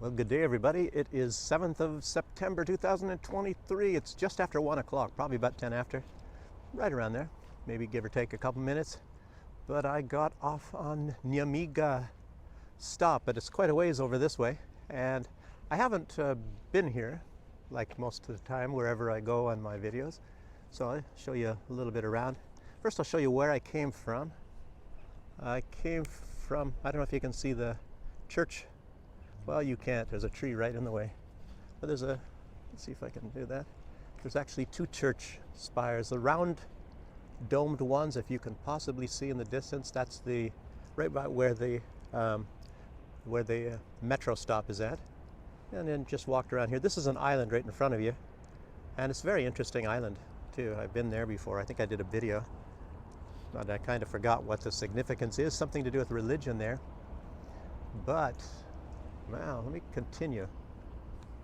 Well, good day, everybody. It is 7th of September 2023. It's just after 1 o'clock, probably about 10 after, right around there, maybe give or take a couple minutes. But I got off on Nyamiga stop, but it's quite a ways over this way. And I haven't been here like most of the time wherever I go on my videos. So I'll show you a little bit around. First, I'll show you where I came from. I came from, I don't know if you can see the church. Well, you can't. There's a tree right in the way. But there's a, let's see if I can do that. There's actually two church spires, the round domed ones, if you can possibly see in the distance. That's the right about where the metro stop is at. And then just walked around here. This is an island right in front of you, and it's a very interesting island too. I've been there before. I think I did a video, but I kind of forgot what the significance is. Something to do with religion there. But wow, let me continue.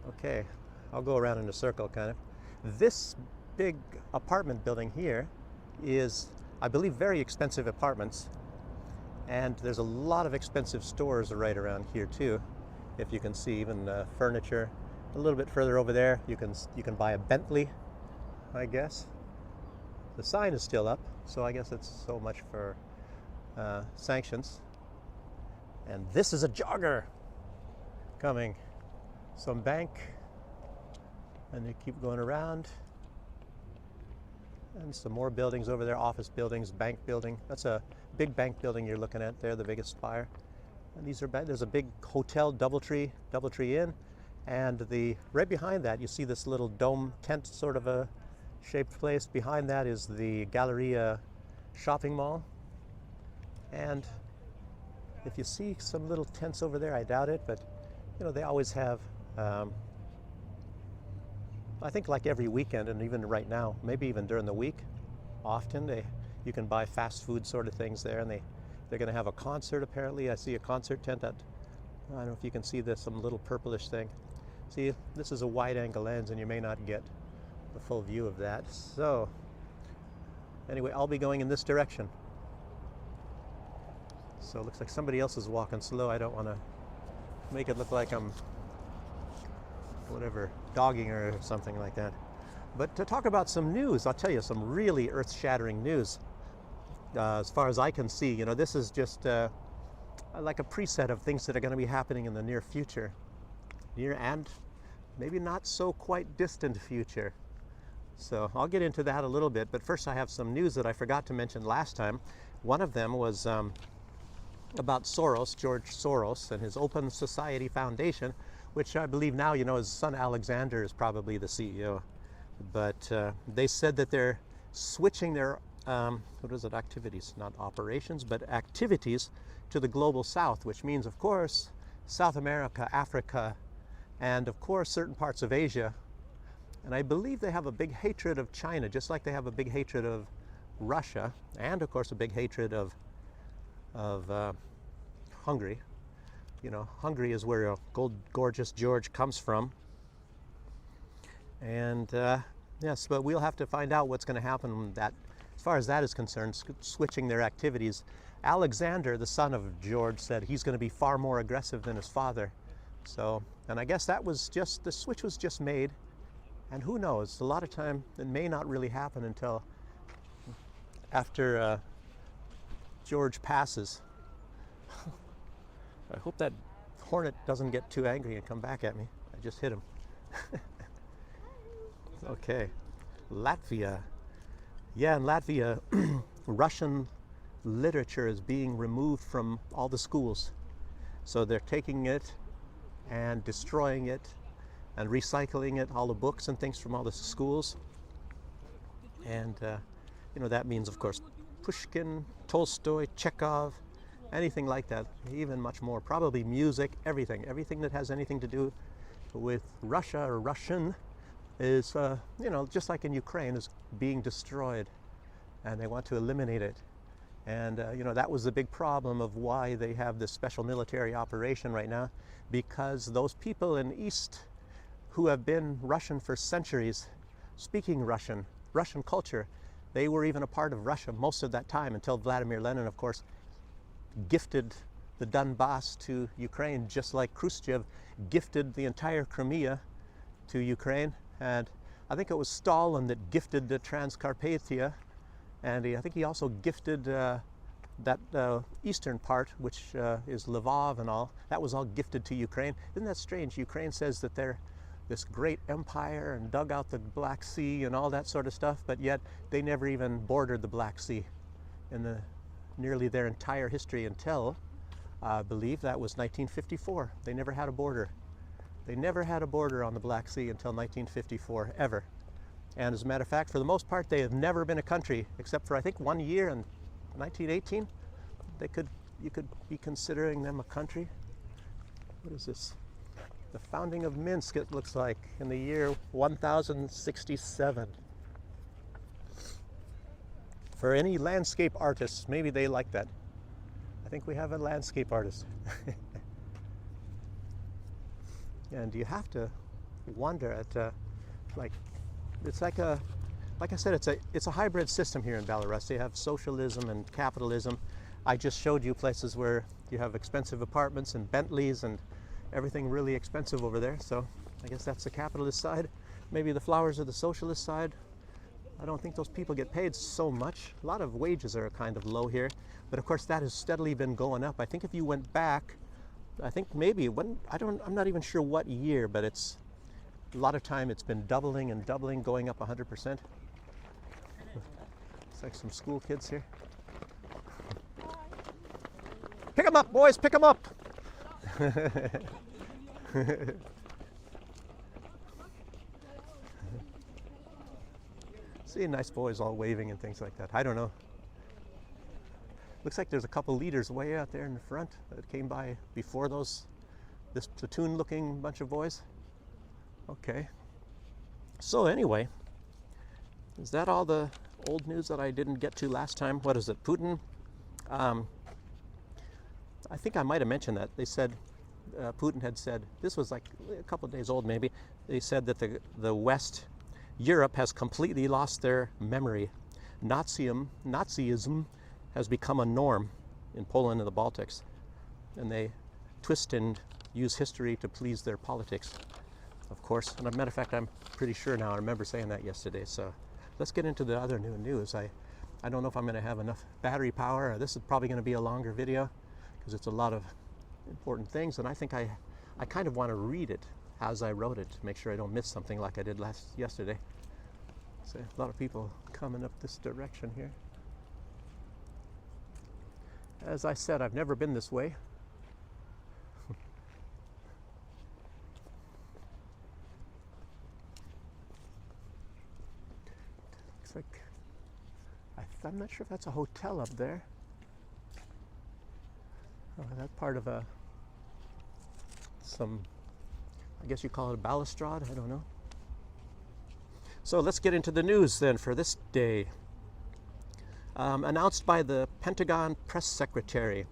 Okay, I'll go around in a circle kind of. This big apartment building here is, I believe, very expensive apartments. And there's a lot of expensive stores right around here too. If you can see, even furniture. A little bit further over there, you can buy a Bentley, I guess. The sign is still up, so I guess it's so much for sanctions. And this is a jogger coming. Some bank, and they keep going around. And some more buildings over there, office buildings, bank building. That's a big bank building you're looking at there, the biggest spire. And these are there's a big hotel, Doubletree Inn, and right behind that you see this little dome tent sort of a shaped place. Behind that is the Galleria shopping mall. And if you see some little tents over there, I doubt it, but you know, they always have, I think like every weekend, and even right now, maybe even during the week, often you can buy fast food sort of things there, and they're going to have a concert apparently. I see a concert tent at, I don't know if you can see this, some little purplish thing. See, this is a wide angle lens and you may not get the full view of that. So anyway, I'll be going in this direction. So it looks like somebody else is walking slow. I don't want to make it look like I'm, whatever, dogging her or something like that. But to talk about some news, I'll tell you some really earth-shattering news. As far as I can see, you know, this is just like a preset of things that are going to be happening in the near future. Near and maybe not so quite distant future. So I'll get into that a little bit, but first I have some news that I forgot to mention last time. One of them was about Soros, George Soros, and his Open Society Foundation, which I believe now, you know, his son Alexander is probably the CEO. But they said that they're switching their, what is it, activities, not operations, but activities to the global south, which means, of course, South America, Africa, and of course, certain parts of Asia. And I believe they have a big hatred of China, just like they have a big hatred of Russia, and of course, a big hatred of Hungary. You know, Hungary is where gorgeous George comes from. And yes, but we'll have to find out what's going to happen that, as far as that is concerned, switching their activities. Alexander, the son of George, said he's going to be far more aggressive than his father. So, and I guess that was just, the switch was just made. And who knows, a lot of time it may not really happen until after George passes. I hope that hornet doesn't get too angry and come back at me. I just hit him. Okay, Latvia. Yeah, in Latvia, Russian literature is being removed from all the schools. So they're taking it and destroying it and recycling it, all the books and things from all the schools. And, you know, that means, of course, Pushkin, Tolstoy, Chekhov, anything like that, even much more. Probably music, everything that has anything to do with Russia or Russian is, you know, just like in Ukraine, is being destroyed, and they want to eliminate it. And, you know, that was the big problem of why they have this special military operation right now, because those people in East who have been Russian for centuries, speaking Russian culture, they were even a part of Russia most of that time until Vladimir Lenin, of course, gifted the Donbass to Ukraine, just like Khrushchev gifted the entire Crimea to Ukraine. And I think it was Stalin that gifted the Transcarpathia, and I think he also gifted that eastern part, which is Lvov and all. That was all gifted to Ukraine. Isn't that strange? Ukraine says that they're this great empire and dug out the Black Sea and all that sort of stuff, but yet they never even bordered the Black Sea in nearly their entire history until, I believe that was 1954. They never had a border. They never had a border on the Black Sea until 1954, ever. And as a matter of fact, for the most part, they have never been a country, except for I think 1 year in 1918. You could be considering them a country. What is this? The founding of Minsk, it looks like, in the year 1067. For any landscape artists, maybe they like that. I think we have a landscape artist. And you have to wonder at, it's like I said, it's a hybrid system here in Belarus. They have socialism and capitalism. I just showed you places where you have expensive apartments and Bentleys and everything really expensive over there. So I guess that's the capitalist side. Maybe the flowers are the socialist side. I don't think those people get paid so much. A lot of wages are kind of low here, but of course that has steadily been going up. I think if you went back, I think maybe I'm not even sure what year, but it's a lot of time it's been doubling and doubling, going up 100%. It's like some school kids here. Pick them up, boys, pick them up. See, nice boys all waving and things like that. I don't know. Looks like there's a couple leaders way out there in the front that came by before this platoon-looking bunch of boys. Okay. So anyway, is that all the old news that I didn't get to last time? What is it? Putin? I think I might have mentioned that. They said, Putin had said, this was like a couple of days old maybe, they said that the West, Europe has completely lost their memory. Nazism has become a norm in Poland and the Baltics. And they twist and use history to please their politics, of course. And as a matter of fact, I'm pretty sure now, I remember saying that yesterday. So let's get into the other new news. I don't know if I'm going to have enough battery power. This is probably going to be a longer video because it's a lot of important things. And I think I kind of want to read it as I wrote it to make sure I don't miss something like I did yesterday. So a lot of people coming up this direction here. As I said, I've never been this way. Looks like, I'm not sure if that's a hotel up there. Oh, that's part of I guess you call it a balustrade, I don't know. So let's get into the news then for this day. Announced by the Pentagon press secretary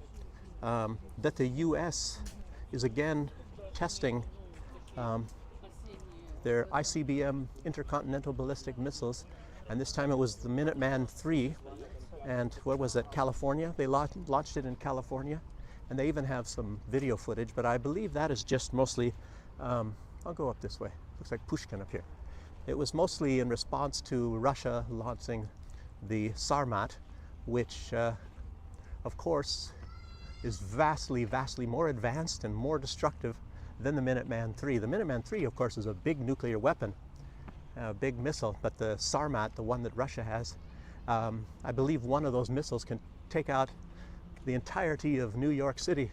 that the U.S. is again testing their ICBM intercontinental ballistic missiles, and this time it was the Minuteman III, and what was it, California? They launched it in California, and they even have some video footage, but I believe that is just mostly, I'll go up this way, looks like Pushkin up here. It was mostly in response to Russia launching the Sarmat, which of course is vastly, vastly more advanced and more destructive than the Minuteman III. The Minuteman III, of course, is a big nuclear weapon, a big missile, but the Sarmat, the one that Russia has, I believe one of those missiles can take out the entirety of New York City.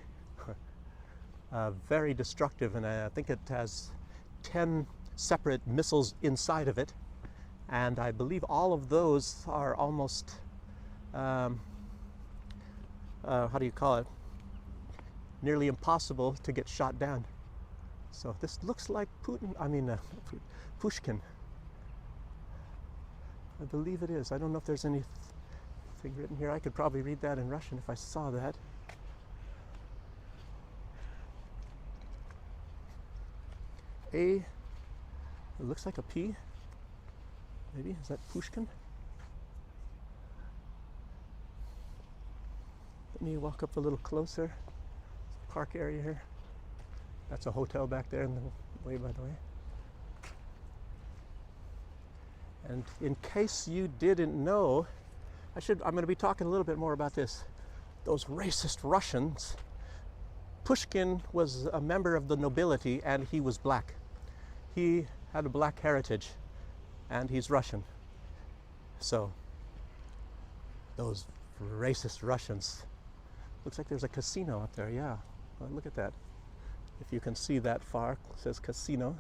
Very destructive, and I think it has 10 separate missiles inside of it, and I believe all of those are almost, how do you call it, nearly impossible to get shot down. So this looks like Pushkin. I believe it is. I don't know if there's anything written here. I could probably read that in Russian if I saw that. It looks like a P. Maybe, is that Pushkin? Let me walk up a little closer. park area here. That's a hotel back there in the way, by the way. And in case you didn't know, I'm going to be talking a little bit more about this. Those racist Russians. Pushkin was a member of the nobility and he was black. He had a black heritage and he's Russian. So, those racist Russians. Looks like there's a casino up there, yeah. Well, look at that. If you can see that far, it says casino.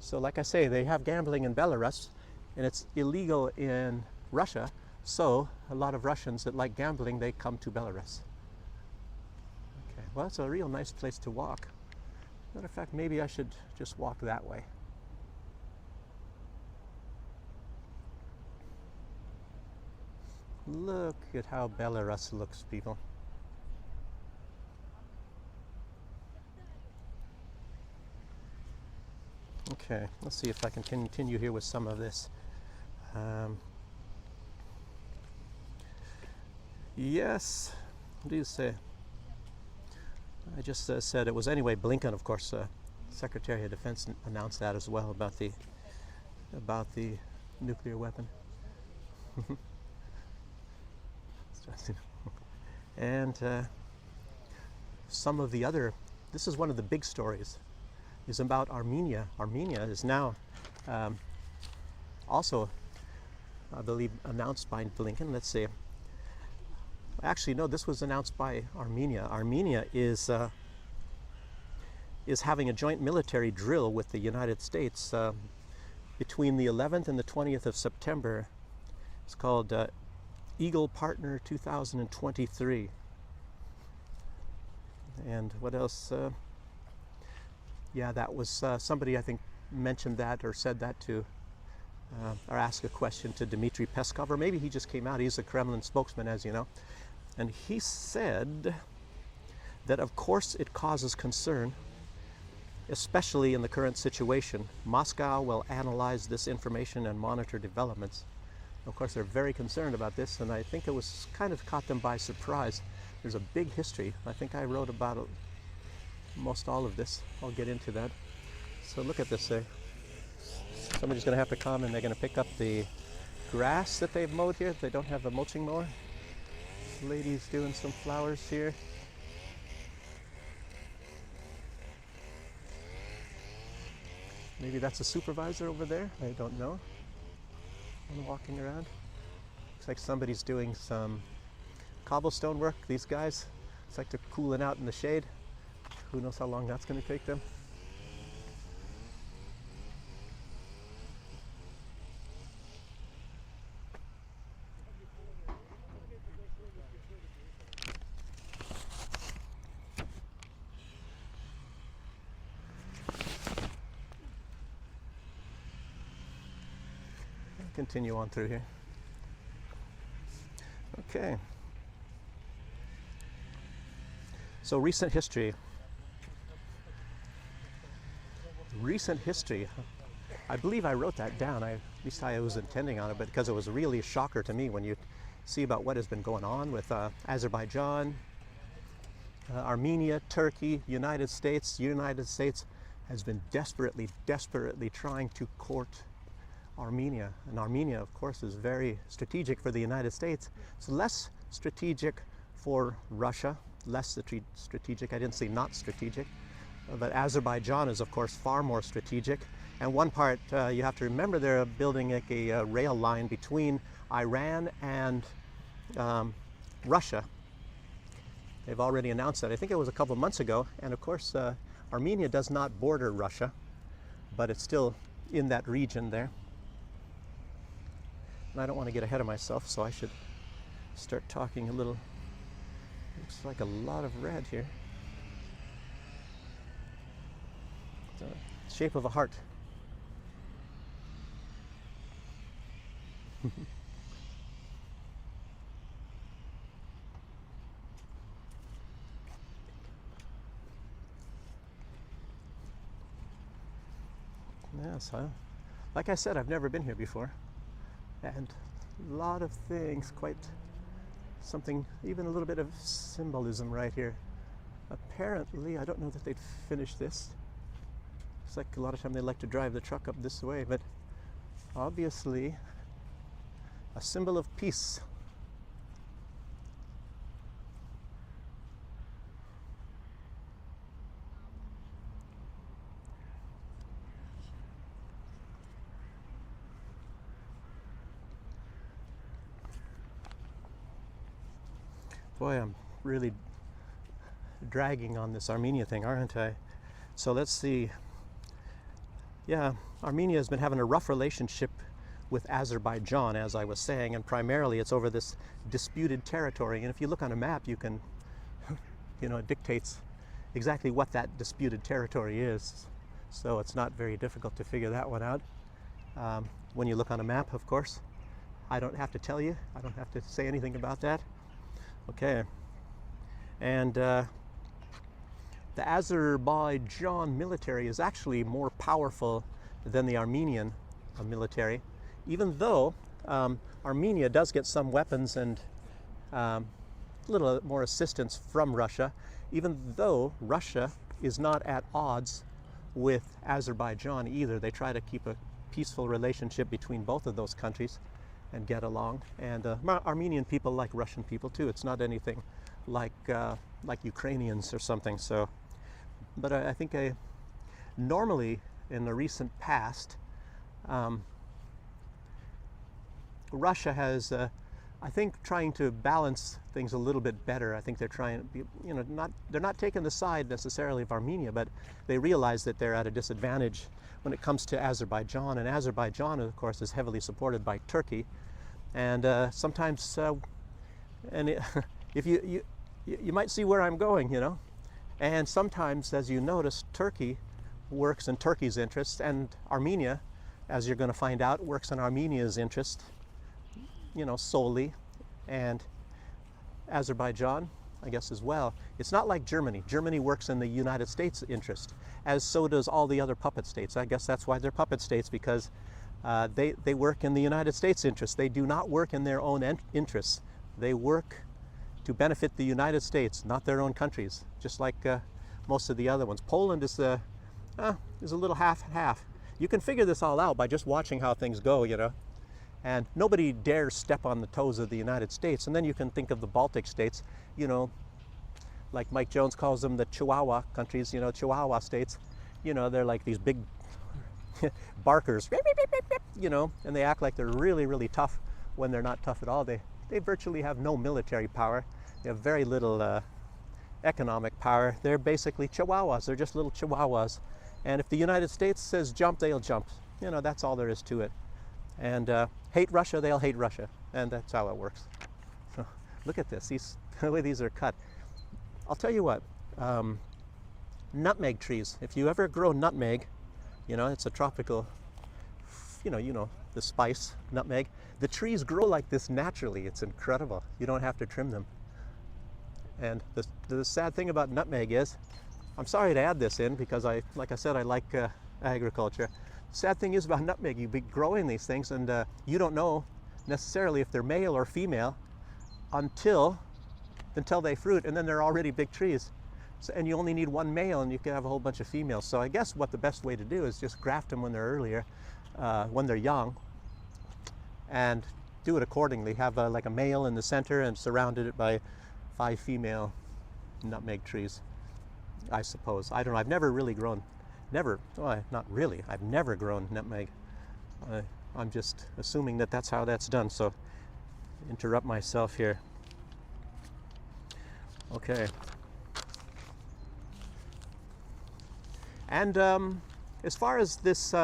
So like I say, they have gambling in Belarus and it's illegal in Russia. So a lot of Russians that like gambling, they come to Belarus. Okay, well, it's a real nice place to walk. Matter of fact, maybe I should just walk that way. Look at how Belarus looks, people. Okay, let's see if I can continue here with some of this. Yes, what do you say? I just said it was anyway. Blinken, of course, Secretary of Defense announced that as well about the nuclear weapon. And some of the other. This is one of the big stories. Is about Armenia. Armenia is now also, I believe, announced by Blinken. Let's see. Actually, no, this was announced by Armenia. Armenia is having a joint military drill with the United States between the 11th and the 20th of September. It's called Eagle Partner 2023. And what else? Yeah, that was somebody I think mentioned that or said that to, or asked a question to Dmitry Peskov, or maybe he just came out. He's a Kremlin spokesman, as you know. And he said that, of course, it causes concern, especially in the current situation. Moscow will analyze this information and monitor developments. Of course, they're very concerned about this, and I think it was kind of caught them by surprise. There's a big history. I think I wrote about it. Most all of this. I'll get into that. So look at this there. Somebody's going to have to come and they're going to pick up the grass that they've mowed here. They don't have a mulching mower. This lady's doing some flowers here. Maybe that's a supervisor over there. I don't know. I'm walking around. Looks like somebody's doing some cobblestone work. These guys, it's like they're cooling out in the shade. Who knows how long that's going to take them? I'll continue on through here. Okay. So recent history. Recent history. I believe I wrote that down. At least I was intending on it, but because it was really a shocker to me when you see about what has been going on with Azerbaijan, Armenia, Turkey, United States. United States has been desperately trying to court Armenia. And Armenia, of course, is very strategic for the United States. It's less strategic for Russia, less strategic. I didn't say not strategic. But Azerbaijan is, of course, far more strategic. And one part, you have to remember, they're building like a rail line between Iran and Russia. They've already announced that. I think it was a couple months ago. And of course, Armenia does not border Russia, but it's still in that region there. And I don't want to get ahead of myself, so I should start talking a little. Looks like a lot of red here. The shape of a heart. Yes, like I said, I've never been here before, and a lot of things, quite something, even a little bit of symbolism right here. apparently, I don't know that they'd finish this. It's like a lot of time they like to drive the truck up this way, but obviously a symbol of peace. Boy, I'm really dragging on this Armenia thing, aren't I? So let's see. Yeah, Armenia has been having a rough relationship with Azerbaijan, as I was saying, and primarily it's over this disputed territory. And if you look on a map, you can, it dictates exactly what that disputed territory is. So it's not very difficult to figure that one out. When you look on a map, of course, I don't have to tell you. I don't have to say anything about that. Okay. And the Azerbaijan military is actually more powerful than the Armenian military, even though Armenia does get some weapons and a little more assistance from Russia, even though Russia is not at odds with Azerbaijan either. They try to keep a peaceful relationship between both of those countries and get along. And Armenian people like Russian people too. It's not anything like Ukrainians or something. So, but I think normally in the recent past, Russia has, I think, trying to balance things a little bit better. I think they're trying to be, they're not taking the side necessarily of Armenia, but they realize that they're at a disadvantage when it comes to Azerbaijan. And Azerbaijan, of course, is heavily supported by Turkey. And sometimes, if you might see where I'm going, And sometimes, as you notice, Turkey works in Turkey's interest, and Armenia, as you're going to find out, works in Armenia's interest, solely, and Azerbaijan, I guess, as well. It's not like Germany. Germany works in the United States' interest, as so does all the other puppet states. I guess that's why they're puppet states, because they work in the United States' interest. They do not work in their own interests. They work to benefit the United States, not their own countries, just like most of the other ones. Poland is a little half-half. You can figure this all out by just watching how things go, And nobody dares step on the toes of the United States. And then you can think of the Baltic states, like Mike Jones calls them, the Chihuahua countries, Chihuahua states. They're like these big barkers, and they act like they're really, really tough when they're not tough at all. They virtually have no military power. They have very little economic power. They're basically Chihuahuas. They're just little Chihuahuas. And if the United States says jump, they'll jump. That's all there is to it. And hate Russia, they'll hate Russia. And that's how it works. So look at this, the way these are cut. I'll tell you what, nutmeg trees. If you ever grow nutmeg, it's a tropical, the spice, nutmeg. The trees grow like this naturally. It's incredible. You don't have to trim them. And the sad thing about nutmeg is, I'm sorry to add this in because like I said, I like agriculture. Sad thing is about nutmeg, you be growing these things and you don't know necessarily if they're male or female until they fruit, and then they're already big trees. So, and you only need one male and you can have a whole bunch of females. So I guess what the best way to do is just graft them when they're young, and do it accordingly. Have like a male in the center and surrounded it by 5 female nutmeg trees, I suppose. I don't know, I've never really grown, not really, I've never grown nutmeg. I'm just assuming that that's how that's done, so interrupt myself here. Okay. And as far as this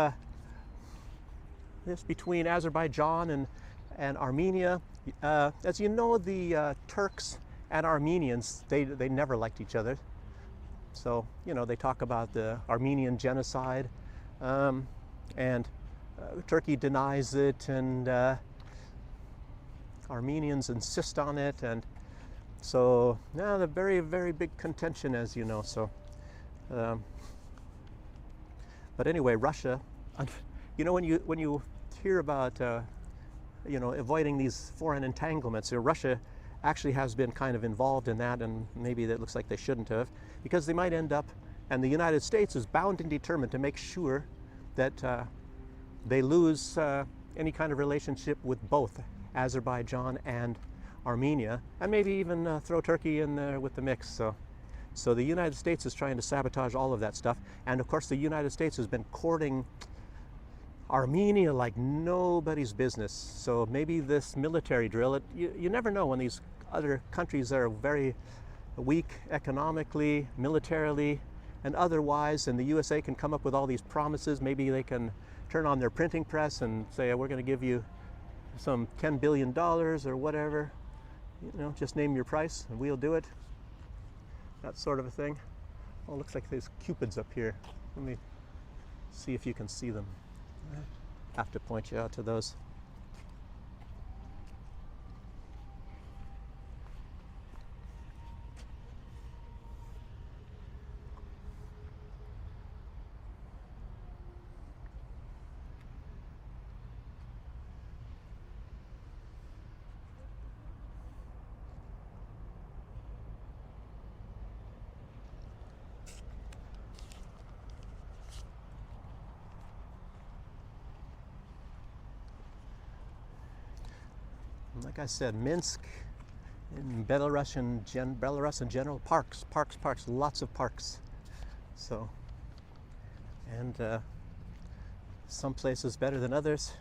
between Azerbaijan and Armenia, as you know, the Turks and Armenians, they never liked each other. So, they talk about the Armenian genocide, and Turkey denies it, and Armenians insist on it, and so now the very, very big contention, as you know. So, but anyway, Russia, when you hear about avoiding these foreign entanglements, Russia actually has been kind of involved in that, and maybe that looks like they shouldn't have, because they might end up, and the United States is bound and determined to make sure that they lose any kind of relationship with both Azerbaijan and Armenia, and maybe even throw Turkey in there with the mix. So the United States is trying to sabotage all of that stuff, and of course the United States has been courting Armenia like nobody's business. So maybe this military drill, you never know when these other countries are very weak economically, militarily, and otherwise, and the USA can come up with all these promises. Maybe they can turn on their printing press and say, we're going to give you some $10 billion or whatever, just name your price and we'll do it. That sort of a thing. Oh, looks like there's cupids up here. Let me see if you can see them. I have to point you out to those. Like I said, Minsk, in Belarus in general, parks, lots of parks. So, and some places better than others.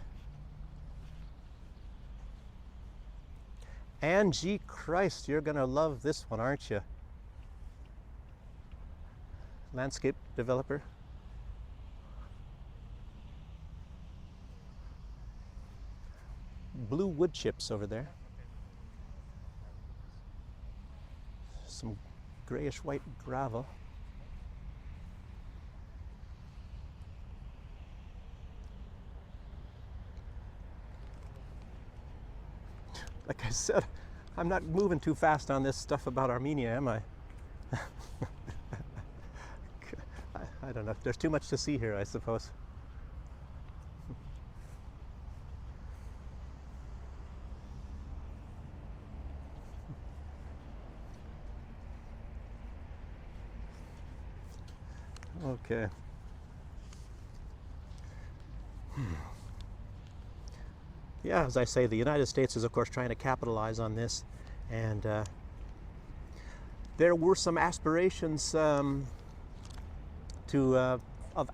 Angie Christ, you're gonna love this one, aren't you? Landscape developer. Blue wood chips over there. Some grayish white gravel. Like I said, I'm not moving too fast on this stuff about Armenia, am I? I don't know. There's too much to see here, I suppose. Okay. Yeah, as I say, the United States is, of course, trying to capitalize on this, and there were some aspirations of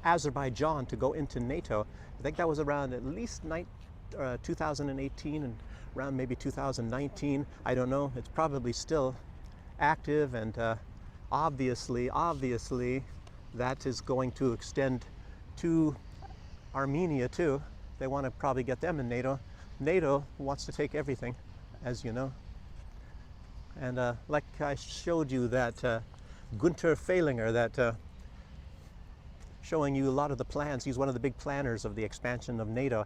Azerbaijan to go into NATO. I think that was around at least 2018 and around maybe 2019. I don't know. It's probably still active, and obviously, that is going to extend to Armenia too. They want to probably get them in NATO. NATO wants to take everything, as you know. And like I showed you that Gunter Fehlinger, that showing you a lot of the plans. He's one of the big planners of the expansion of NATO.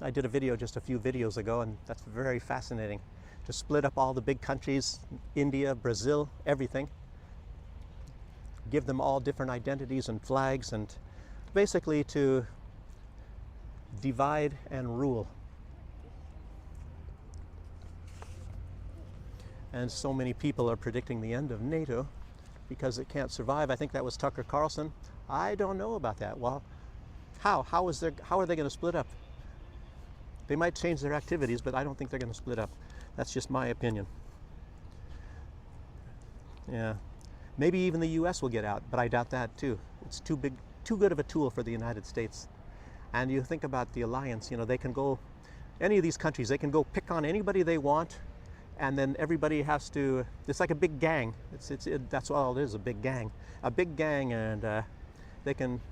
I did a video just a few videos ago, and that's very fascinating. To split up all the big countries, India, Brazil, everything. Give them all different identities and flags, and basically to divide and rule. And so many people are predicting the end of NATO because it can't survive. I think that was Tucker Carlson. I don't know about that. Well, how are they going to split up? They might change their activities, but I don't think they're going to split up. That's just my opinion. Yeah. Maybe even the US will get out, but I doubt that too. It's too good of a tool for the United States. And you think about the alliance, they can go, any of these countries, they can go pick on anybody they want, and then everybody has to, it's like a big gang. That's all it is, a big gang. A big gang, and they can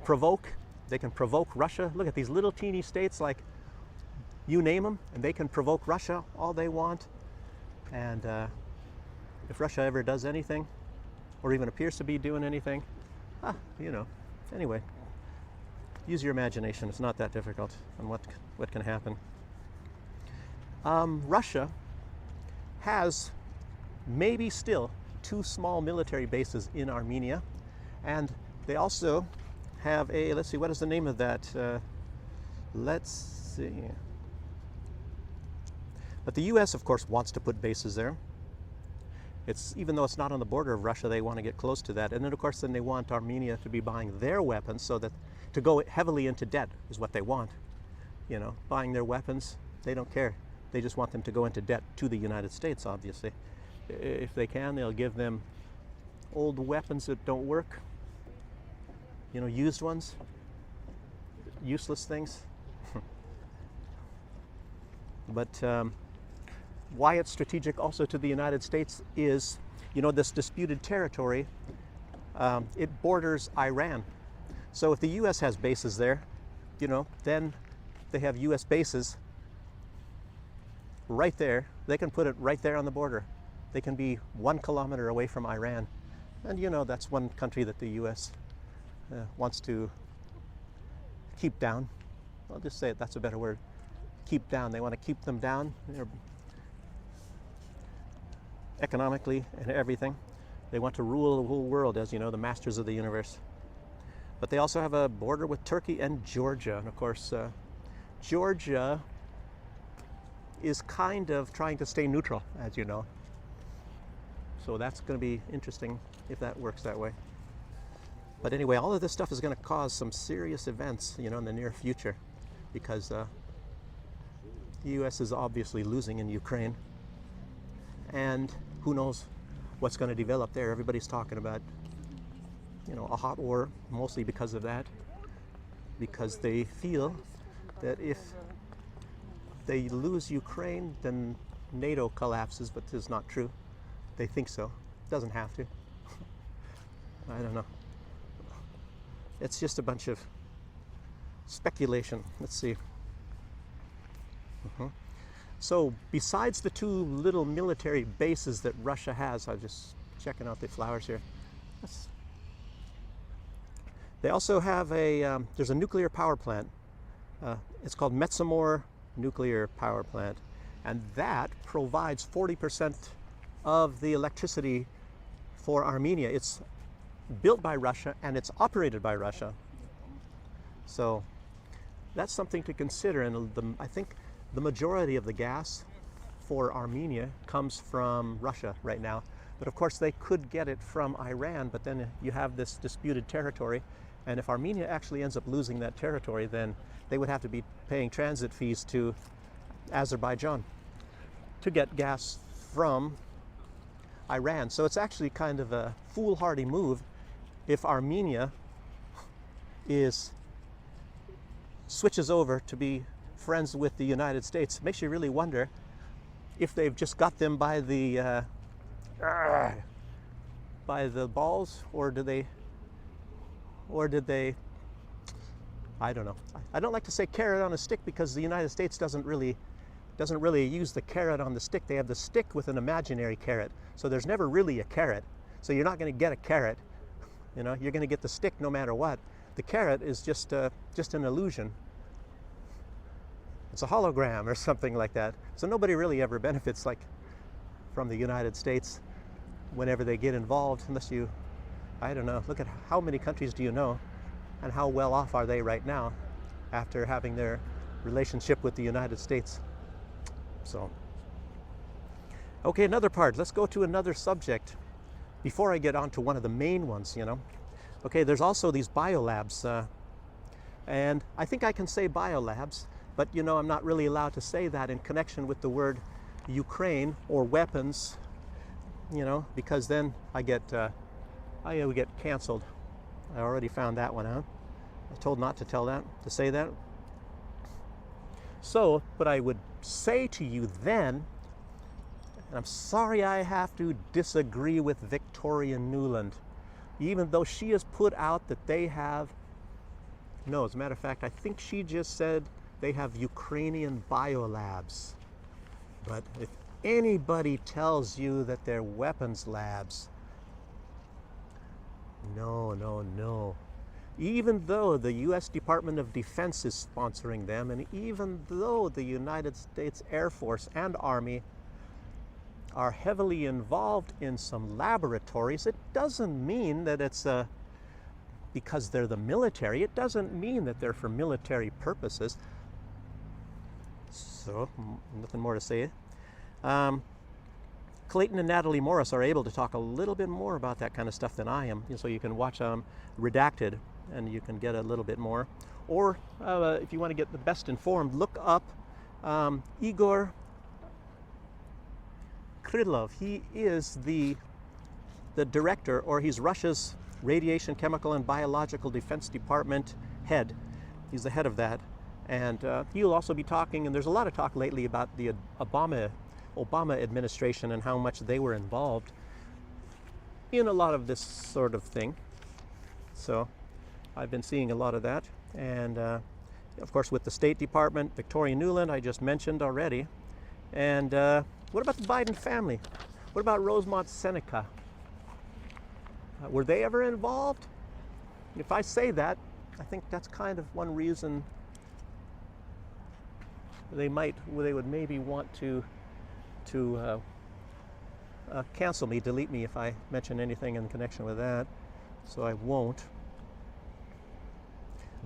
provoke Russia. Look at these little teeny states, like, you name them, and they can provoke Russia all they want. And if Russia ever does anything, or even appears to be doing anything, anyway, use your imagination. It's not that difficult on what can happen. Russia has maybe still 2 small military bases in Armenia, and they also have a, let's see, what is the name of that? Let's see. But the U.S., of course, wants to put bases there. Even though it's not on the border of Russia, they want to get close to that. And then, of course, then they want Armenia to be buying their weapons, so that to go heavily into debt is what they want. You know, buying their weapons, they don't care. They just want them to go into debt to the United States, obviously. If they can, they'll give them old weapons that don't work, you know, used ones, useless things. But why it's strategic also to the United States is, you know, this disputed territory, it borders Iran. So if the U.S. has bases there, you know, then they have U.S. bases right there. They can put it right there on the border. They can be 1 kilometer away from Iran. And, you know, that's one country that the U.S. Wants to keep down. I'll just say it, that's a better word. Keep down. They want to keep them down. Economically and everything. They want to rule the whole world, as you know, the masters of the universe. But they also have a border with Turkey and Georgia. And of course, Georgia is kind of trying to stay neutral, as you know. So that's going to be interesting if that works that way. But anyway, all of this stuff is going to cause some serious events, you know, in the near future, because the U.S. is obviously losing in Ukraine. And who knows what's going to develop there. Everybody's talking about, you know, a hot war, mostly because of that. Because they feel that if they lose Ukraine, then NATO collapses, but this is not true. They think so. Doesn't have to. I don't know. It's just a bunch of speculation. Let's see. So besides the 2 little military bases that Russia has, I'm just checking out the flowers here. They also have there's a nuclear power plant. It's called Metsamor Nuclear Power Plant. And that provides 40% of the electricity for Armenia. It's built by Russia and it's operated by Russia. So that's something to consider. And I think the majority of the gas for Armenia comes from Russia right now. But of course they could get it from Iran, but then you have this disputed territory. And if Armenia actually ends up losing that territory, then they would have to be paying transit fees to Azerbaijan to get gas from Iran. So it's actually kind of a foolhardy move if Armenia switches over to be friends with the United States. It makes you really wonder if they've just got them by the balls, or did they, I don't know. I don't like to say carrot on a stick, because the United States doesn't really use the carrot on the stick. They have the stick with an imaginary carrot. So there's never really a carrot. So you're not going to get a carrot. You know, you're going to get the stick no matter what. The carrot is just an illusion. It's a hologram or something like that. So nobody really ever benefits from the United States whenever they get involved, unless you, I don't know, look at how many countries do you know and how well off are they right now after having their relationship with the United States. So, okay, another part. Let's go to another subject before I get on to one of the main ones, you know. Okay, there's also these biolabs, and I think I can say biolabs, but you know, I'm not really allowed to say that in connection with the word Ukraine or weapons, you know, because then I get, we get canceled. I already found that one out. I was told not to say that. So, but I would say to you then, and I'm sorry I have to disagree with Victoria Nuland, even though she has put out that they have, no, as a matter of fact, I think she just said they have Ukrainian biolabs. But if anybody tells you that they're weapons labs, no. Even though the U.S. Department of Defense is sponsoring them, and even though the United States Air Force and Army are heavily involved in some laboratories, it doesn't mean that it's because they're the military. It doesn't mean that they're for military purposes. So, nothing more to say. Um, Clayton and Natalie Morris are able to talk a little bit more about that kind of stuff than I am, so you can watch Redacted and you can get a little bit more. Or if you want to get the best informed, look up Igor Krylov. He is the director, or he's Russia's Radiation, Chemical, and Biological Defense Department head. He's the head of that. And he'll also be talking, and there's a lot of talk lately about the Obama administration and how much they were involved in a lot of this sort of thing. So I've been seeing a lot of that. And of course with the State Department, Victoria Nuland, I just mentioned already. And what about the Biden family? What about Rosemont Seneca? Were they ever involved? If I say that, I think that's kind of one reason they would maybe want to cancel me, delete me if I mention anything in connection with that. So I won't.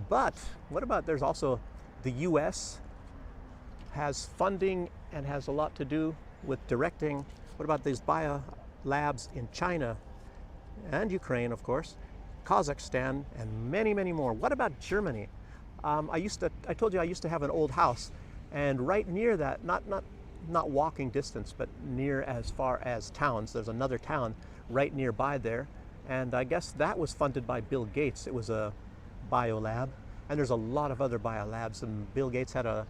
But what about, there's also the U.S. has funding and has a lot to do with directing. What about these bio labs in China and Ukraine, of course, Kazakhstan, and many, many more? What about Germany? I told you I used to have an old house, and right near that, not walking distance, but near as far as towns, there's another town right nearby there, and I guess that was funded by Bill Gates. It was a biolab, and there's a lot of other biolabs, and Bill Gates had a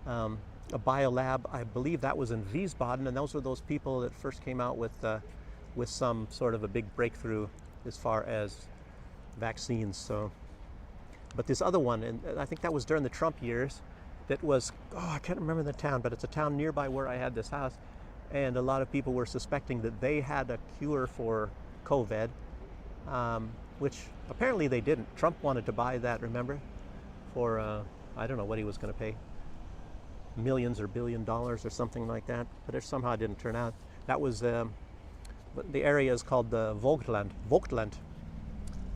biolab, I believe that was in Wiesbaden, and those were those people that first came out with some sort of a big breakthrough as far as vaccines. So, but this other one, and I think that was during the Trump years, that was, I can't remember the town, but it's a town nearby where I had this house, and a lot of people were suspecting that they had a cure for COVID, which apparently they didn't. Trump wanted to buy that, remember, for I don't know what he was going to pay, millions or $1 billion or something like that, but it somehow didn't turn out. That was the area is called the Vogtland,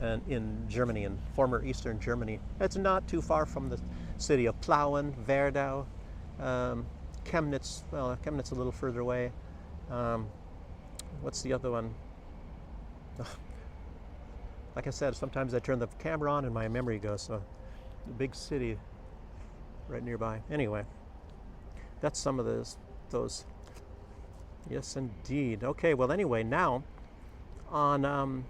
and in Germany, in former Eastern Germany. It's not too far from the city of Plauen, Werdau, Chemnitz. Well, Chemnitz a little further away. What's the other one? Like I said, sometimes I turn the camera on and my memory goes. So, the big city right nearby. Anyway, that's some of those. Yes, indeed. Okay, well, anyway, now on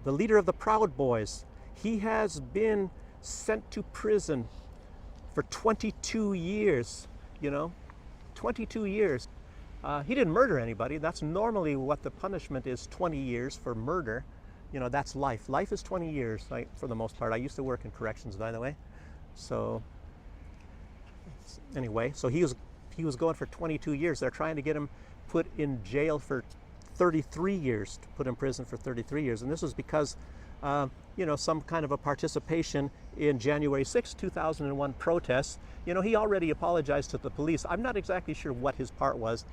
the leader of the Proud Boys, he has been sent to prison for 22 years, 22 years. He didn't murder anybody. That's normally what the punishment is, 20 years for murder. That's life. Life is 20 years, for the most part. I used to work in corrections, by the way. So, anyway, so he was going for 22 years. They're trying to get him put in jail for 33 years, to put in prison for 33 years. And this was because, some kind of a participation in January 6, 2001 protests. He already apologized to the police. I'm not exactly sure what his part was.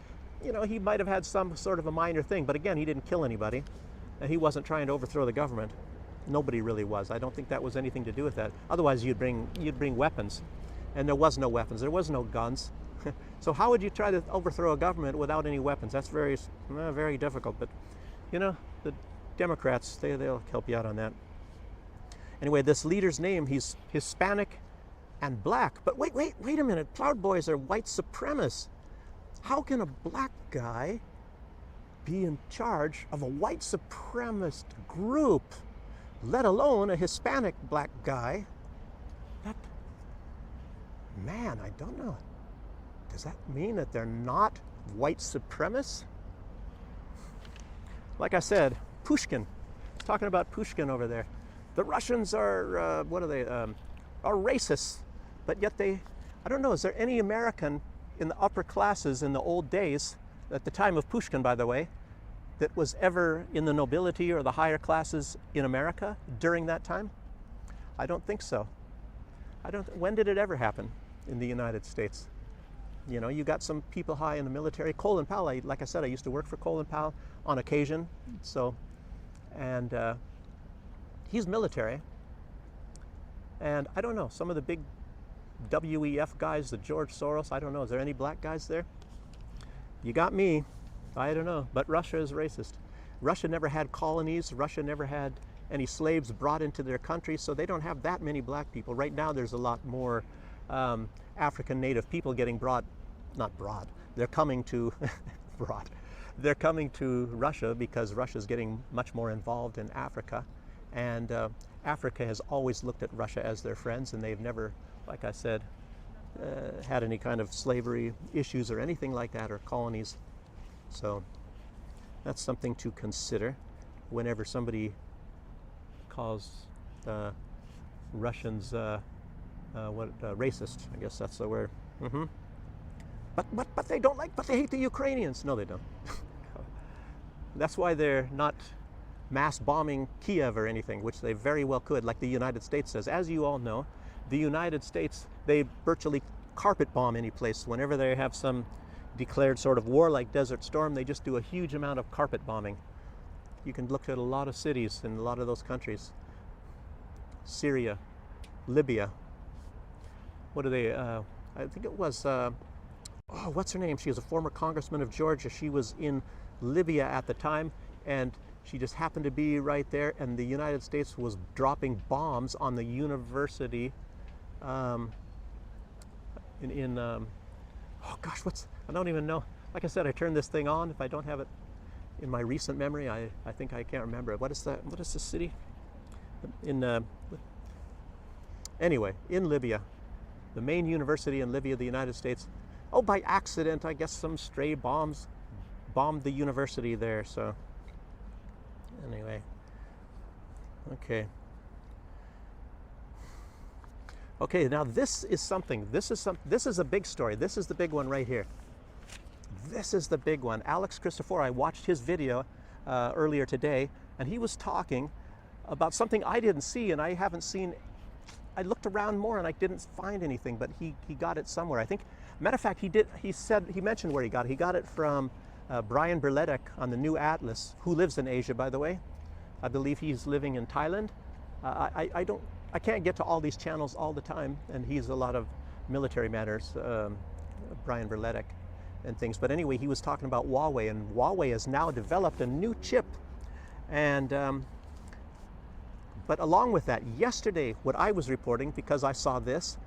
He might have had some sort of a minor thing, but again, he didn't kill anybody. And he wasn't trying to overthrow the government. Nobody really was. I don't think that was anything to do with that. Otherwise, you'd bring weapons. And there was no weapons. There was no guns. So how would you try to overthrow a government without any weapons? That's very, very difficult. But, the Democrats, they'll help you out on that. Anyway, this leader's name, he's Hispanic and black. But wait a minute. Proud Boys are white supremacists. How can a black guy be in charge of a white supremacist group, let alone a Hispanic black guy? Man, I don't know. Does that mean that they're not white supremacists? Like I said, Pushkin. Talking about Pushkin over there. The Russians are, are racists, but yet I don't know, is there any American in the upper classes in the old days, at the time of Pushkin, by the way, that was ever in the nobility or the higher classes in America during that time? I don't think so. When did it ever happen in the United States? You got some people high in the military. Colin Powell, like I said, I used to work for Colin Powell on occasion. So, and he's military. And I don't know, some of the big WEF guys, the George Soros, I don't know, is there any black guys there? You got me. I don't know, but Russia is racist. Russia never had colonies. Russia never had any slaves brought into their country, so they don't have that many black people. Right now there's a lot more African native people getting not brought, they're coming to, brought. They're coming to Russia because Russia's getting much more involved in Africa. And Africa has always looked at Russia as their friends, and they've never, like I said, had any kind of slavery issues or anything like that, or colonies. So that's something to consider whenever somebody calls Russians racist. I guess that's the word. But they don't but they hate the Ukrainians. No, they don't. That's why they're not mass bombing Kiev or anything, which they very well could, like the United States says. As you all know, the United States, they virtually carpet bomb any place. Whenever they have some declared sort of war like Desert Storm, they just do a huge amount of carpet bombing. You can look at a lot of cities in a lot of those countries. Syria, Libya. What are they? I think it was, what's her name? She was a former congressman of Georgia. She was in Libya at the time, and she just happened to be right there, and the United States was dropping bombs on the university oh gosh, I don't even know. Like I said, I turned this thing on. If I don't have it in my recent memory, I think I can't remember it. What is that? What is the city? Anyway, in Libya, the main university in Libya, the United States, by accident, I guess some stray bombs bombed the university there. So anyway, okay, now this is something. This is a big story. This is the big one right here. This is the big one. Alex Christopher, I watched his video earlier today, and he was talking about something I didn't see, and I haven't seen. I looked around more and I didn't find anything, but he got it somewhere. I think, matter of fact, he mentioned where he got it. He got it from Brian Berledek on the New Atlas, who lives in Asia, by the way. I believe he's living in Thailand. I can't get to all these channels all the time, and he's a lot of military matters, Brian Berledek and things. But anyway, he was talking about Huawei, and Huawei has now developed a new chip. And but along with that, yesterday, what I was reporting, because I saw this,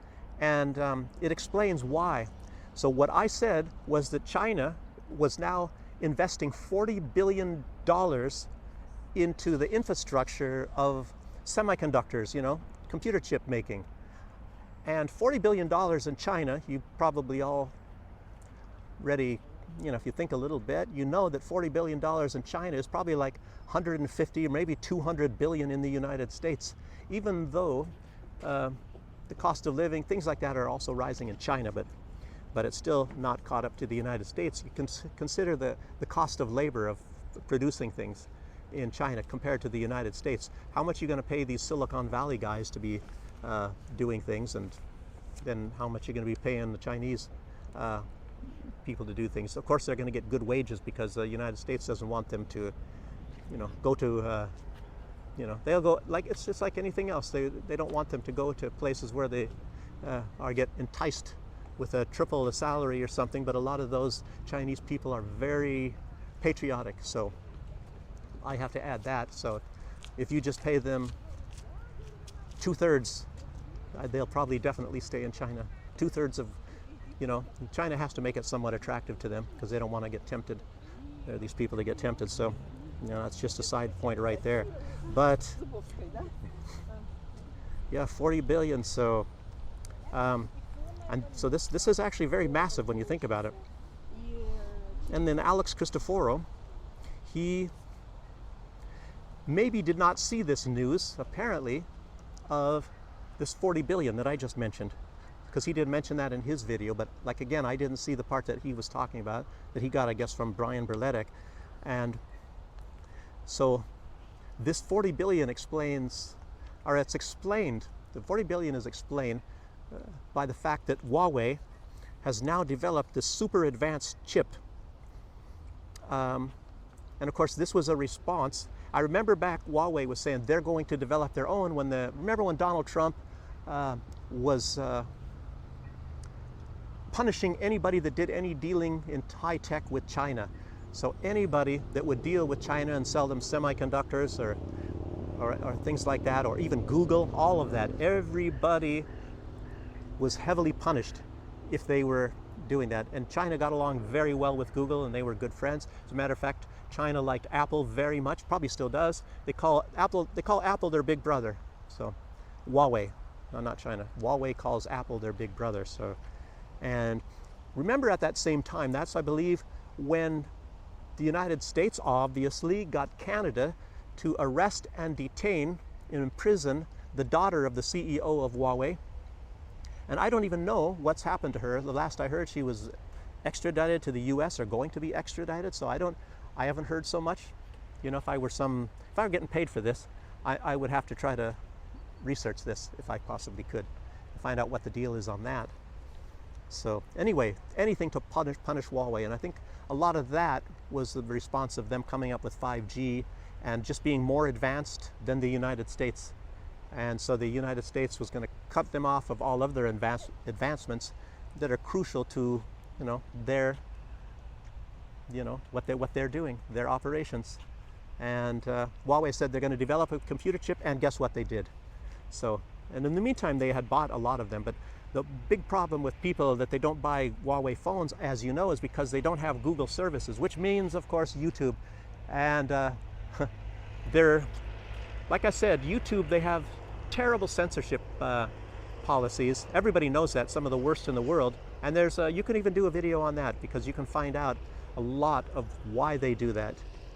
and it explains why. So what I said was that China was now investing $40 billion into the infrastructure of semiconductors, computer chip making. And $40 billion in China, you probably already, if you think a little bit, you know that $40 billion in China is probably like 150 or maybe 200 billion in the United States, even though the cost of living, things like that are also rising in China, but it's still not caught up to the United States. You can consider the cost of labor of producing things in China compared to the United States. How much are you going to pay these Silicon Valley guys to be doing things, and then how much you're going to be paying the Chinese people to do things? Of course, they're going to get good wages because the United States doesn't want them to, go to, they'll go, like, it's just like anything else. They don't want them to go to places where they get enticed with a triple the salary or something, but a lot of those Chinese people are very patriotic, so I have to add that. So if you just pay them 2/3, they'll probably definitely stay in China. 2/3 of, China has to make it somewhat attractive to them because they don't want to get tempted. There are these people that get tempted, so that's just a side point right there. But yeah, 40 billion. So and so this is actually very massive when you think about it. And then Alex Christoforo, he maybe did not see this news, apparently, of this 40 billion that I just mentioned, because he did mention that in his video, but like again, I didn't see the part that he was talking about, that he got, I guess, from Brian Berledek. And so this 40 billion explains, or it's explained, the 40 billion is explained by the fact that Huawei has now developed this super advanced chip. And of course, this was a response. I remember back, Huawei was saying they're going to develop their own remember when Donald Trump was punishing anybody that did any dealing in high tech with China. So anybody that would deal with China and sell them semiconductors or things like that, or even Google, all of that, everybody was heavily punished if they were doing that. And China got along very well with Google, and they were good friends. As a matter of fact, China liked Apple very much, probably still does. They call Apple their big brother. So Huawei, no, not China. Huawei calls Apple their big brother. So, and remember at that same time, that's, I believe, when the United States obviously got Canada to arrest and detain and imprison the daughter of the CEO of Huawei. And I don't even know what's happened to her. The last I heard, she was extradited to the US or going to be extradited. So I haven't heard so much. You know, if I were getting paid for this, I would have to try to research this if I possibly could, find out what the deal is on that. So anyway, anything to punish Huawei. And I think a lot of that was the response of them coming up with 5G and just being more advanced than the United States. And so the United States was going to cut them off of all of their advancements that are crucial to, you know, their, you know, what they're doing, their operations. And Huawei said they're going to develop a computer chip, and guess what they did? So, and in the meantime, they had bought a lot of them. But the big problem with people that they don't buy Huawei phones, as you know, is because they don't have Google services, which means, of course, YouTube. And they're, like I said, YouTube, they have terrible censorship policies. Everybody knows that, some of the worst in the world. And there's you can even do a video on that, because you can find out a lot of why they do that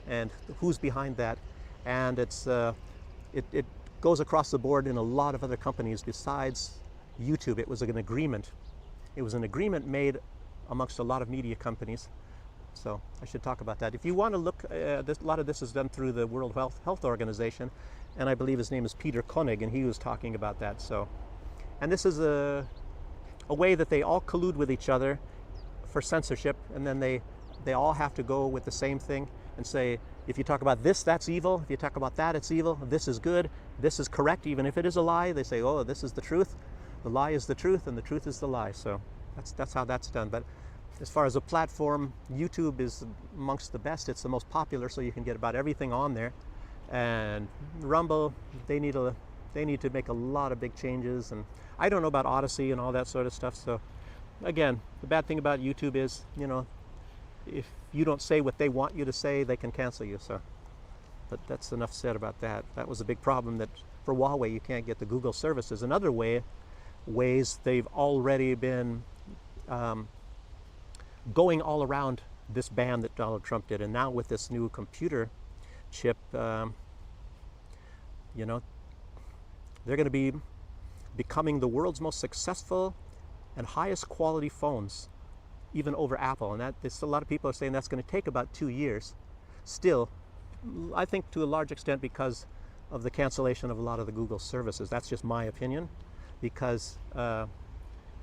and who's behind that. And it's it goes across the board in a lot of other companies besides YouTube. It was an agreement. It was an agreement made amongst a lot of media companies. So I should talk about that. If you want to look, a lot of this is done through the World Health Organization, and I believe his name is Peter Koenig, and he was talking about that. So, and this is a way that they all collude with each other for censorship, and then they all have to go with the same thing and say, if you talk about this, that's evil. If you talk about that, it's evil. This is good. This is correct, even if it is a lie. They say, oh, this is the truth. The lie is the truth, and the truth is the lie. So that's how that's done. But as far as a platform, YouTube is amongst the best. It's the most popular, so you can get about everything on there. And Rumble, they need to make a lot of big changes. And I don't know about Odyssey and all that sort of stuff. So again, the bad thing about YouTube is, you know, if you don't say what they want you to say, they can cancel you. So, but that's enough said about that. That was a big problem, that for Huawei, you can't get the Google services. Another ways they've already been going all around this ban that Donald Trump did. And now with this new computer chip, you know, they're going to be becoming the world's most successful and highest quality phones, even over Apple. And that, there's a lot of people are saying that's going to take about 2 years. Still, I think to a large extent because of the cancellation of a lot of the Google services. That's just my opinion, because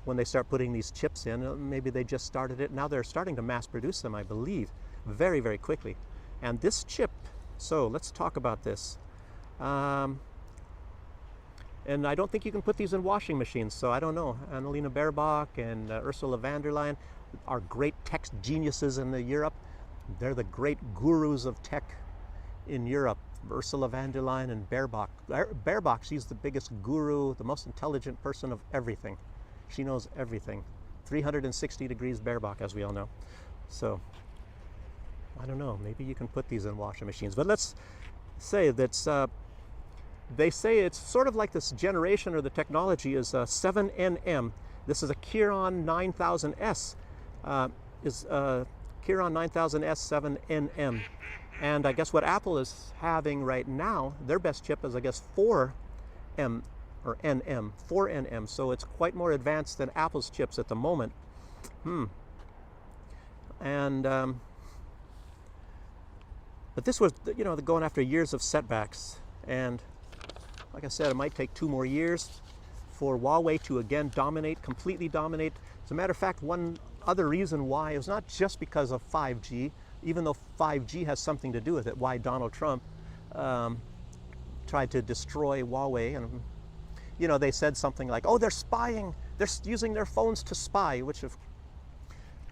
when they start putting these chips in, maybe they just started it. Now they're starting to mass produce them, I believe, very, very quickly. And this chip, so let's talk about this. And I don't think you can put these in washing machines, so I don't know. Annalena Baerbock and Ursula von der Leyen are great tech geniuses in Europe. They're the great gurus of tech in Europe. Ursula von der Leyen and Baerbock. Baerbock, she's the biggest guru, the most intelligent person of everything. She knows everything. 360 degrees Baerbock, as we all know. So, I don't know, maybe you can put these in washing machines. But let's say that's, they say it's sort of like this generation, or the technology is 7nm. This is a Kirin 9000S. Kirin 9000S 7nm. And I guess what Apple is having right now, their best chip is, I guess, 4M or NM, 4nm. So it's quite more advanced than Apple's chips at the moment. And but this was, you know, going after years of setbacks. And like I said, it might take 2 more years for Huawei to again dominate, completely dominate. As a matter of fact, one other reason why is not just because of 5G, even though 5G has something to do with it, why Donald Trump tried to destroy Huawei. And, you know, they said something like, oh, they're spying, they're using their phones to spy, which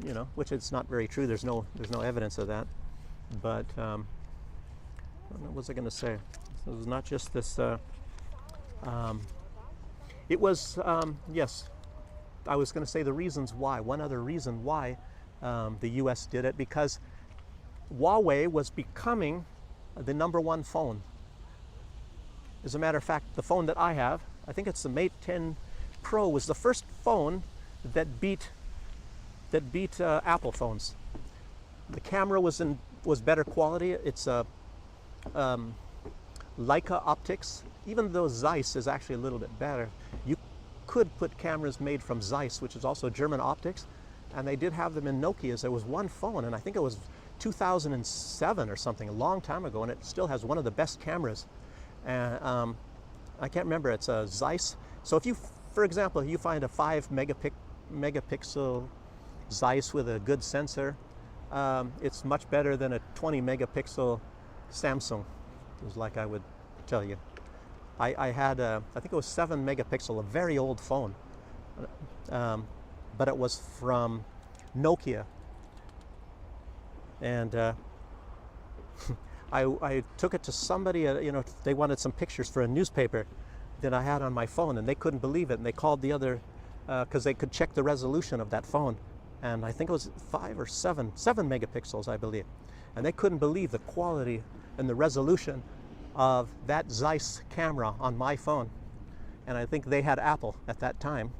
you know, which it's not very true. There's no evidence of that. But what was I going to say? It was not just this. It was yes. I was going to say the reasons why. One other reason why the U.S. did it, because Huawei was becoming the #1 phone. As a matter of fact, the phone that I have, I think it's the Mate 10 Pro, was the first phone that beat Apple phones. The camera was better quality. It's Leica optics. Even though Zeiss is actually a little bit better, you could put cameras made from Zeiss, which is also German optics, and they did have them in Nokia's. There was one phone, and I think it was 2007 or something, a long time ago, and it still has one of the best cameras. And I can't remember. It's a Zeiss. So if you, for example, you find a 5 megapixel Zeiss with a good sensor, it's much better than a 20 megapixel Samsung. It was like I would tell you. I had I think it was 7 megapixel, a very old phone, but it was from Nokia, and I took it to somebody. You know, they wanted some pictures for a newspaper that I had on my phone, and they couldn't believe it, and they called the other because they could check the resolution of that phone, and I think it was 5 or 7 megapixels, I believe, and they couldn't believe the quality and the resolution of that Zeiss camera on my phone. And I think they had Apple at that time,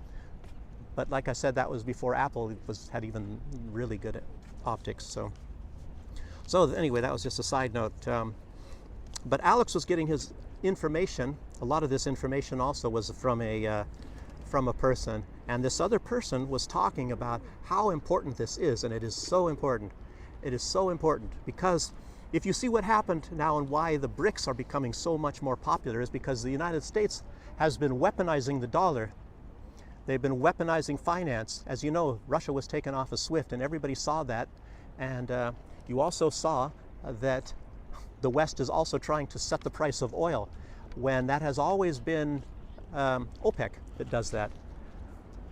but like I said, that was before Apple had even really good optics. So anyway, that was just a side note. But Alex was getting his information. A lot of this information also was from a person, and this other person was talking about how important this is, and it is so important. It is so important because if you see what happened now and why the BRICS are becoming so much more popular, is because the United States has been weaponizing the dollar. They've been weaponizing finance. As you know, Russia was taken off of SWIFT, and everybody saw that. And you also saw that the West is also trying to set the price of oil, when that has always been OPEC that does that.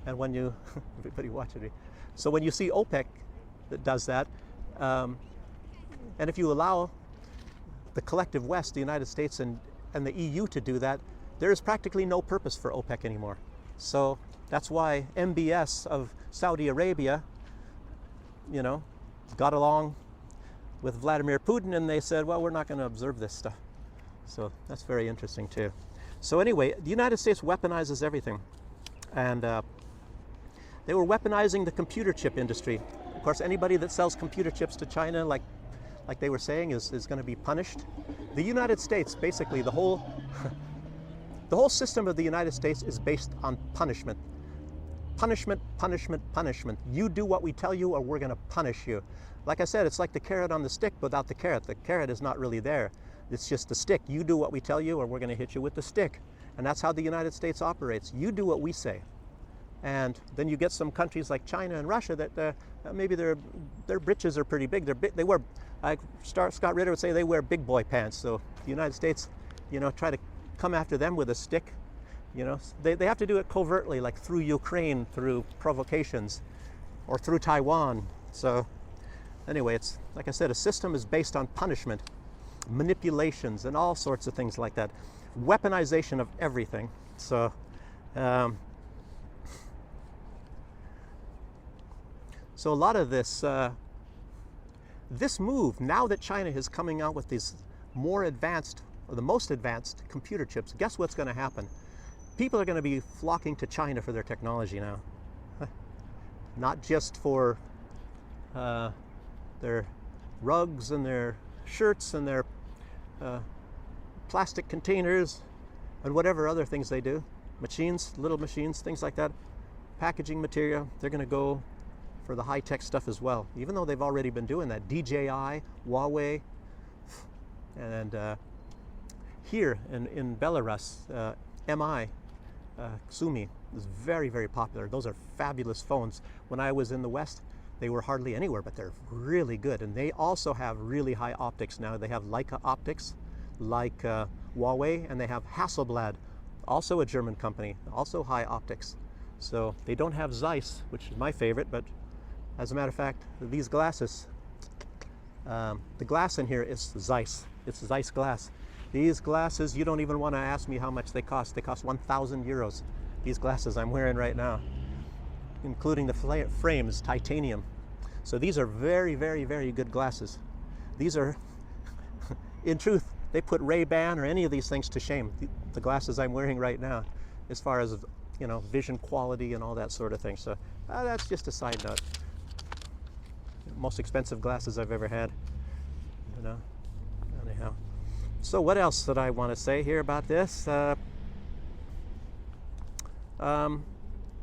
And when you, everybody watching me, so when you see OPEC that does that, and if you allow the collective West, the United States and the EU to do that, there is practically no purpose for OPEC anymore. So that's why MBS of Saudi Arabia, you know, got along with Vladimir Putin, and they said, well, we're not going to observe this stuff. So that's very interesting too. So anyway, the United States weaponizes everything. And they were weaponizing the computer chip industry. Of course, anybody that sells computer chips to China, like they were saying, is going to be punished. The United States, basically the whole system of the United States is based on punishment. Punishment, punishment, punishment. You do what we tell you, or we're going to punish you. Like I said, it's like the carrot on the stick without the carrot. The carrot is not really there. It's just the stick. You do what we tell you, or we're going to hit you with the stick. And that's how the United States operates. You do what we say. And then you get some countries like China and Russia that maybe their britches are pretty big. They wear, Scott Ritter would say, they wear big boy pants. So the United States, you know, try to come after them with a stick. You know, they have to do it covertly, like through Ukraine, through provocations, or through Taiwan. So anyway, it's like I said, a system is based on punishment, manipulations, and all sorts of things like that. Weaponization of everything. So so a lot of this this move, now that China is coming out with these more advanced, or the most advanced computer chips, guess what's going to happen? People are going to be flocking to China for their technology now. Not just for their rugs and their shirts and their plastic containers and whatever other things they do. Machines, little machines, things like that. Packaging material, they're going to go for the high-tech stuff as well, even though they've already been doing that. DJI, Huawei, and here in Belarus, MI, Sumi is very, very popular. Those are fabulous phones. When I was in the West, they were hardly anywhere, but they're really good. And they also have really high optics now. They have Leica optics, like Huawei, and they have Hasselblad, also a German company, also high optics. So they don't have Zeiss, which is my favorite, but As a matter of fact, these glasses, the glass in here is Zeiss. It's Zeiss glass. These glasses, you don't even want to ask me how much they cost. They cost 1,000 euros. These glasses I'm wearing right now, including the frame, is titanium. So these are very, very, very good glasses. These are, in truth, they put Ray-Ban or any of these things to shame. The glasses I'm wearing right now, as far as, you know, vision quality and all that sort of thing. So that's just a side note. Most expensive glasses I've ever had, you know. Anyhow, so what else did I want to say here about this?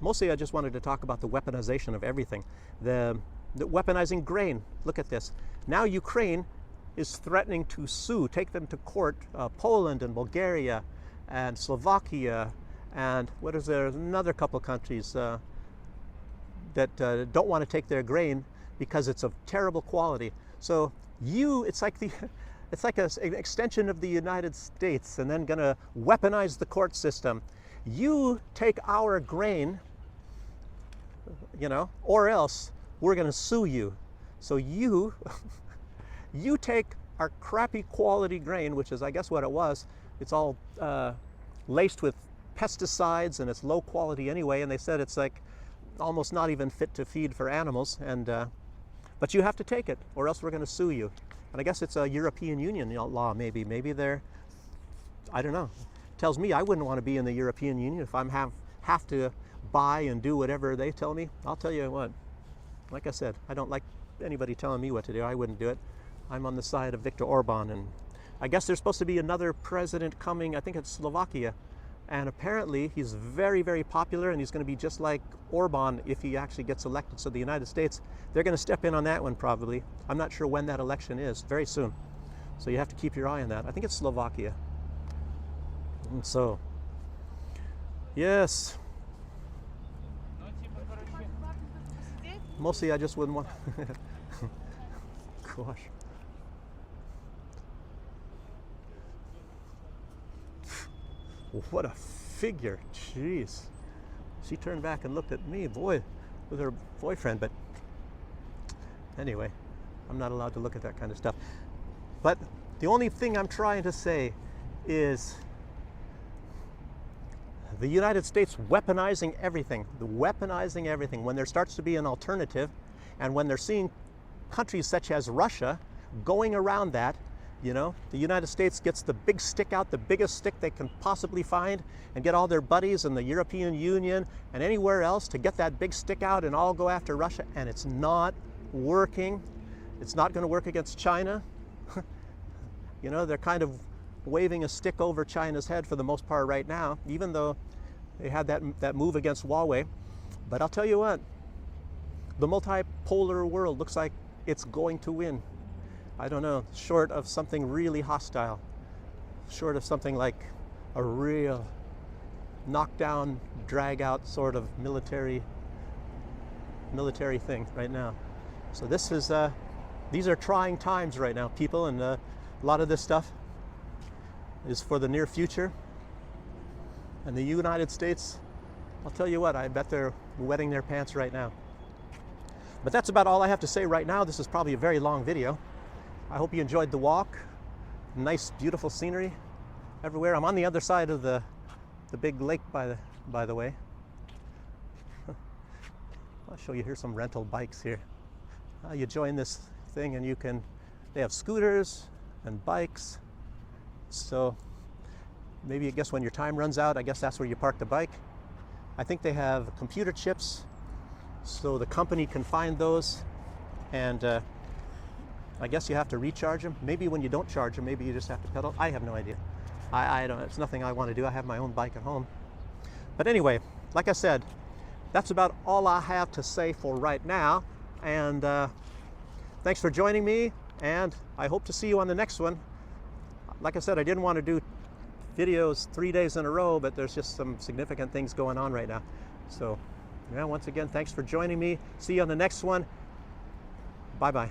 Mostly I just wanted to talk about the weaponization of everything. The weaponizing grain. Look at this. Now Ukraine is threatening to sue, take them to court, Poland and Bulgaria and Slovakia, and what is there, another couple countries that don't want to take their grain because it's of terrible quality. So it's like an extension of the United States, and then gonna weaponize the court system. You take our grain, you know, or else we're gonna sue you. So you take our crappy quality grain, which is, I guess, what it was. It's all laced with pesticides, and it's low quality anyway, and they said it's like almost not even fit to feed for animals, and but you have to take it or else we're going to sue you. And I guess it's a European Union law. Maybe they're, I don't know. Tells me I wouldn't want to be in the European Union if I'm have to buy and do whatever they tell me. I'll tell you what, like I said, I don't like anybody telling me what to do. I wouldn't do it. I'm on the side of Viktor Orban, and I guess there's supposed to be another president coming. I think it's Slovakia, and apparently he's very, very popular, and he's going to be just like Orban if he actually gets elected. So the United States, they're going to step in on that one probably. I'm not sure when that election is. Very soon. So you have to keep your eye on that. I think it's Slovakia. And so, yes. Mostly I just wouldn't want. Gosh. What a figure. Jeez. She turned back and looked at me, boy, with her boyfriend. But anyway, I'm not allowed to look at that kind of stuff. But the only thing I'm trying to say is the United States weaponizing everything. Weaponizing everything. When there starts to be an alternative, and when they're seeing countries such as Russia going around that, you know, the United States gets the big stick out, the biggest stick they can possibly find, and get all their buddies in the European Union and anywhere else to get that big stick out and all go after Russia, and it's not working. It's not going to work against China. You know, they're kind of waving a stick over China's head for the most part right now, even though they had that move against Huawei. But I'll tell you what, the multipolar world looks like it's going to win. I don't know, short of something really hostile, short of something like a real knockdown, drag out sort of military thing right now. So this is, these are trying times right now, people, and a lot of this stuff is for the near future. And the United States, I'll tell you what, I bet they're wetting their pants right now. But that's about all I have to say right now. This is probably a very long video. I hope you enjoyed the walk. Nice, beautiful scenery everywhere. I'm on the other side of the big lake, by the way. I'll show you here some rental bikes here. You join this thing and they have scooters and bikes. So maybe I guess when your time runs out, I guess that's where you park the bike. I think they have computer chips, so the company can find those, and I guess you have to recharge them. Maybe when you don't charge them, maybe you just have to pedal. I have no idea. I don't. It's nothing I want to do. I have my own bike at home. But anyway, like I said, that's about all I have to say for right now. And thanks for joining me, and I hope to see you on the next one. Like I said, I didn't want to do videos 3 days in a row, but there's just some significant things going on right now. So, yeah, once again, thanks for joining me. See you on the next one. Bye-bye.